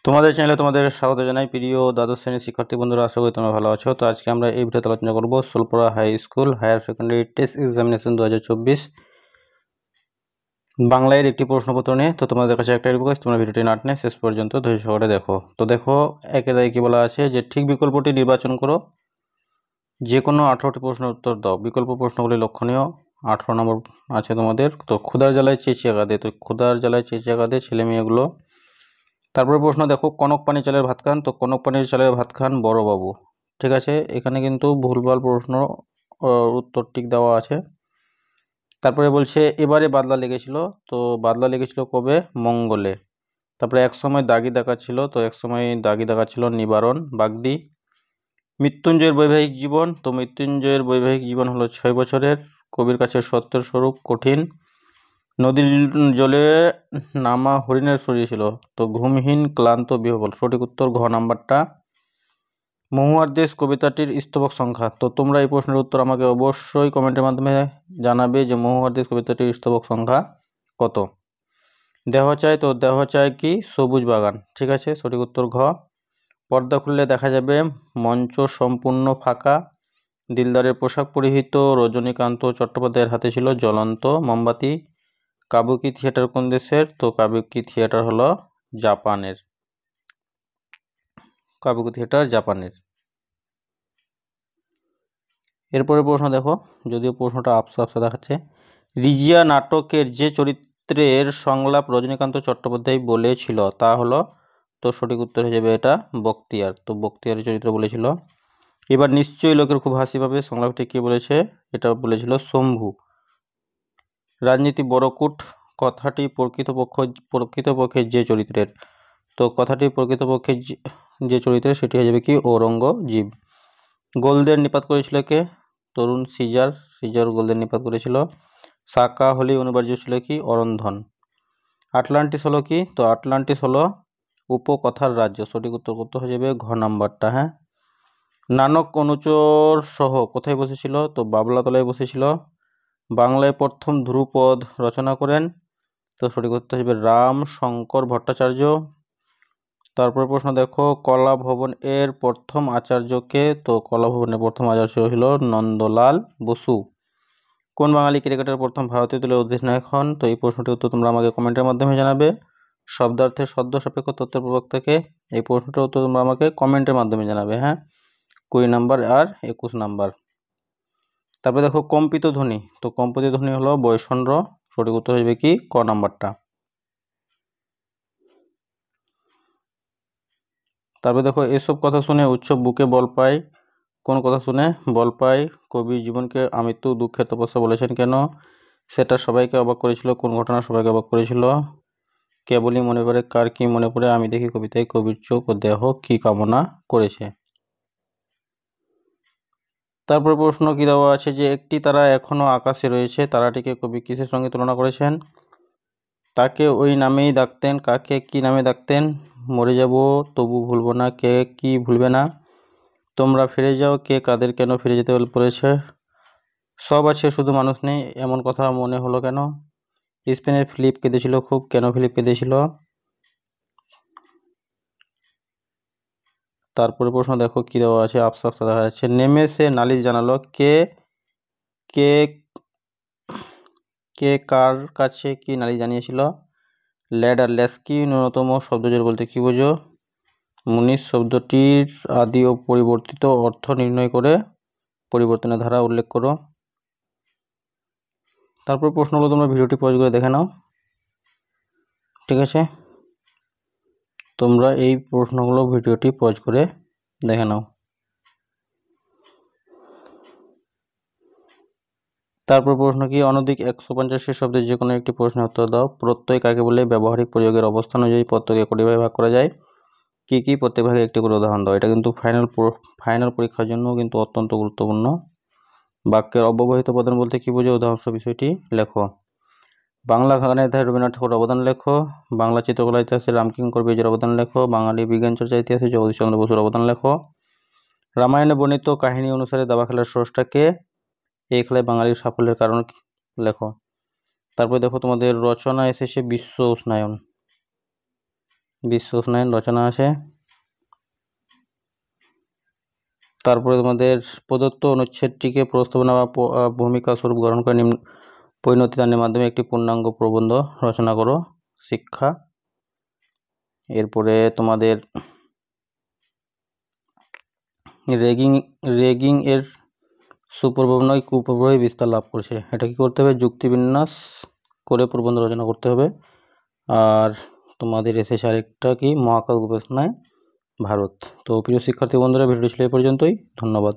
তোমাদের চ্যানেলে তোমাদের স্বাগত জানাই। প্রিয় দ্বাদশ শ্রেণীর শিক্ষার্থী বন্ধুরা, আশা করি তোমরা ভালো আছো। তো আজকে আমরা এই ভিডিওতে আলোচনা করব Solpura high school higher secondary test examination 2024 বাংলার একটি প্রশ্নপত্র নিয়ে। তো তোমাদের কাছে একটা রিকোয়েস্ট, তোমরা ভিডিওটি না টেনে শেষ পর্যন্ত ধৈর্য সহকারে দেখো। তো দেখো, একে দায় কি বলা আছে যে ঠিক বিকল্পটি নির্বাচন করো, যে কোনো 18টি প্রশ্নের উত্তর দাও। বিকল্প প্রশ্নগুলি লক্ষণীয়। 18 নম্বর আছে তোমাদের। তো ক্ষুধার জ্বালায় চেঁচিয়ে কাঁদে, তো ক্ষুধার জ্বালায় চেঁচিয়ে কাঁদে ছেলে মেয়েগুলো। তারপরে প্রশ্ন দেখো, কনক পানি চালের ভাত খান, তো কনক পানির চালের ভাত খান বড়বাবু। ঠিক আছে, এখানে কিন্তু ভুলভাল প্রশ্ন উত্তর ঠিক দেওয়া আছে। তারপরে বলছে এবারে বাদলা লেগেছিল, তো বাদলা লেগেছিল কবে? মঙ্গলে। তারপরে এক সময় দাগি দেখাচ্ছিল, তো এক সময় দাগি দেখাচ্ছিল নিবারণ বাগদি। মৃত্যুঞ্জয়ের বৈবাহিক জীবন, তো মৃত্যুঞ্জয়ের বৈবাহিক জীবন হলো 6 বছরের। কবির কাছে সত্যের স্বরূপ কঠিন। নদীর জলে নামা হরিণের শরীর ছিল, তো ঘুমহীন ক্লান্ত বিহবল। সঠিক উত্তর ঘ নাম্বারটা। মহুয়ার দেশ কবিতাটির স্তবক সংখ্যা, তো তোমরা এই প্রশ্নের উত্তর আমাকে অবশ্যই কমেন্টের মাধ্যমে জানাবে যে মহুয়ার দেশ কবিতাটির স্তবক সংখ্যা কত। দেহ চাই, তো দেহ চাই কি? সবুজ বাগান। ঠিক আছে, সঠিক উত্তর ঘ। পর্দা খুললে দেখা যাবে মঞ্চ সম্পূর্ণ ফাঁকা। দিলদারের পোশাক পরিহিত রজনীকান্ত চট্টোপাধ্যায়ের হাতে ছিল জ্বলন্ত মোমবাতি। কাবুকি থিয়েটার কোন দেশের? তো কাবুকি থিয়েটার হলো জাপানের। কাবুকি থিয়েটার জাপানের। এরপরে প্রশ্ন দেখো, যদিও প্রশ্নটা আপসা আপসা দেখাচ্ছে। রিজিয়া নাটকের যে চরিত্রের সংলাপ রজনীকান্ত চট্টোপাধ্যায় বলেছিল তা হলো, তো সঠিক উত্তর হয়ে যাবে এটা বক্তিয়ার। তো বক্তিয়ারের চরিত্র বলেছিল। এবার নিশ্চয়ই লোকের খুব হাসি পাবে, সংলাপটি কে বলেছে? এটা বলেছিল শম্ভু। রাজনীতি বড়কুট কথাটি প্রকৃতপক্ষে যে চরিত্রের, তো কথাটি প্রকৃতপক্ষে যে চরিত্রের সেটি হয়ে যাবে কি? ঔরঙ্গজীব। গোলদের নিপাত করেছিল কে? তরুণ সিজার গোলদের নিপাত করেছিল। সাকা হলি অনিবার্য ছিল কি? অরন্ধন। আটলান্টিস হলো কি? তো আটলান্টিস হলো উপকথার রাজ্য। সঠিক উত্তর করতে হয়ে যাবে ঘ নাম্বারটা। হ্যাঁ। নানক অনুচর সহ কোথায় বসেছিল? তো বাবলাতলায় বসেছিল। বাংলায় প্রথম ধ্রুপদ রচনা করেন, তো সঠিক উত্তর হবে রাম শঙ্কর ভট্টাচার্য। তারপরে প্রশ্ন দেখো, কলা ভবন এর প্রথম আচার্যকে? তো কলা ভবনের প্রথম আচার্য ছিল নন্দলাল বসু। কোন বাঙালি ক্রিকেটার প্রথম ভারতীয় দলের অধিনায়ক হন? তো এই প্রশ্নটির উত্তর তোমরা আমাকে কমেন্টের মাধ্যমে জানাবে। শব্দার্থে সদ্য সাপেক্ষ তথ্যের প্রবক্তাকে? এই প্রশ্নটির উত্তর তোমরা আমাকে কমেন্টের মাধ্যমে জানাবে। হ্যাঁ, 20 নাম্বার আর 21 নাম্বার। তারপরে দেখো কম্পিত ধ্বনি, তো কম্পিত ধ্বনি হলো বৈষণ্য। সঠিক উত্তর হবে কি? ক নাম্বারটা। তারপরে দেখো, এসব কথা শুনে উৎসব বুকে বল পায়। কোন কথা শুনে বল পায়? কবি জীবনকে আমৃত্যু দুঃখের তপস্যা বলেছেন কেন? সেটা সবাইকে অবাক করেছিল। কোন ঘটনা সবাইকে অবাক করেছিল? কেবলই মনে পড়ে কার কি মনে পড়ে, আমি দেখি কবিতায় কবির চোখ ও দেহ কি কামনা করেছে। তারপর প্রশ্ন কি দেওয়া আছে যে একটি তারা এখনো আকাশে রয়েছে, তারাটিকে কবি কিসের সঙ্গে তুলনা করেছেন? তাকে ওই নামেই ডাকতেন। কাকে কি নামে ডাকতেন? মরে যাব তবু ভুলবো না, কে কি ভুলবে না? তোমরা ফিরে যাও, কে কাদের কেন ফিরে যেতে বলেছে? সব আছে শুধু মানুষ নেই, এমন কথা মনে হলো কেন? স্পেনের ফিলিপ কেঁদেছিল খুব, কেন ফিলিপ কেঁদেছিল? তারপরে প্রশ্ন দেখো কি দেওয়া আছে, আপসা আপসা দেখা যাচ্ছে। নেমে সে নালিশ জানালো, কে কে কে কার কাছে কি নালিশ জানিয়েছিল? ল্যাডার লেসকি ন্যূনতম শব্দজোড় বলতে কি বোঝো? মুনিশ শব্দটির আদি ও পরিবর্তিত অর্থ নির্ণয় করে পরিবর্তনের ধারা উল্লেখ করো। তারপর প্রশ্নগুলো তোমরা ভিডিওটি পজ করে দেখে নাও। ঠিক আছে, তোমরা এই প্রশ্নগুলো ভিডিওটি পজ করে দেখে নাও। তারপর প্রশ্ন কি? অনধিক 150 শব্দের যে কোনো একটি প্রশ্নের উত্তর দাও। প্রত্যয় কাকে বলে? ব্যবহারিক প্রয়োগের অবস্থান অনুযায়ী প্রত্যয়কে কটি ভাগে ভাগ করা যায়? কি কি প্রত্যেক ভাগে একটি করে উদাহরণ দাও। এটা কিন্তু ফাইনাল পরীক্ষার জন্য কিন্তু অত্যন্ত গুরুত্বপূর্ণ। বাক্যের অব্যবহিত পদান বলতে কি বোঝো? উদাহরণ বিষয়টি লেখো। বাংলা গানের ধারে রবীন্দ্রনাথ ঠাকুর অবদান লেখো। বাংলা চিত্রকলা ইতিহাসে রামকিঙ্কর বেজের অবদান লেখো। বাঙালি বিজ্ঞান চর্চা ইতিহাসে জগদীশচন্দ্র বসুর অবদান লেখো। রামায়ণে বর্ণিত কাহিনী অনুসারে দাবা খেলার স্রষ্টা কে? এই খেলায় বাঙালির সাফল্যের কারণ লেখো। তারপরে দেখো তোমাদের রচনা এসেছে বিশ্ব উষ্ণায়ন। বিশ্ব উষ্ণায়ন রচনা আছে। তারপরে তোমাদের প্রদত্ত অনুচ্ছেদটিকে প্রস্তাবনা বা ভূমিকা স্বরূপ গ্রহণ করে পরিণতি দানের মাধ্যমে একটি পূর্ণাঙ্গ প্রবন্ধ রচনা করো। শিক্ষা। এরপরে তোমাদের রেগিং এর সুপ্রভাব নয় কুপ্রভাবে বিস্তার লাভ করছে। এটা কি করতে হবে? যুক্তিবিন্যাস করে প্রবন্ধ রচনা করতে হবে। আর তোমাদের এসেছে আরেকটা কি, মহাকাশ গবেষণায় ভারত। তো প্রিয় শিক্ষার্থী বন্ধুরা, ভিডিওটি ছিল এই পর্যন্তই। ধন্যবাদ।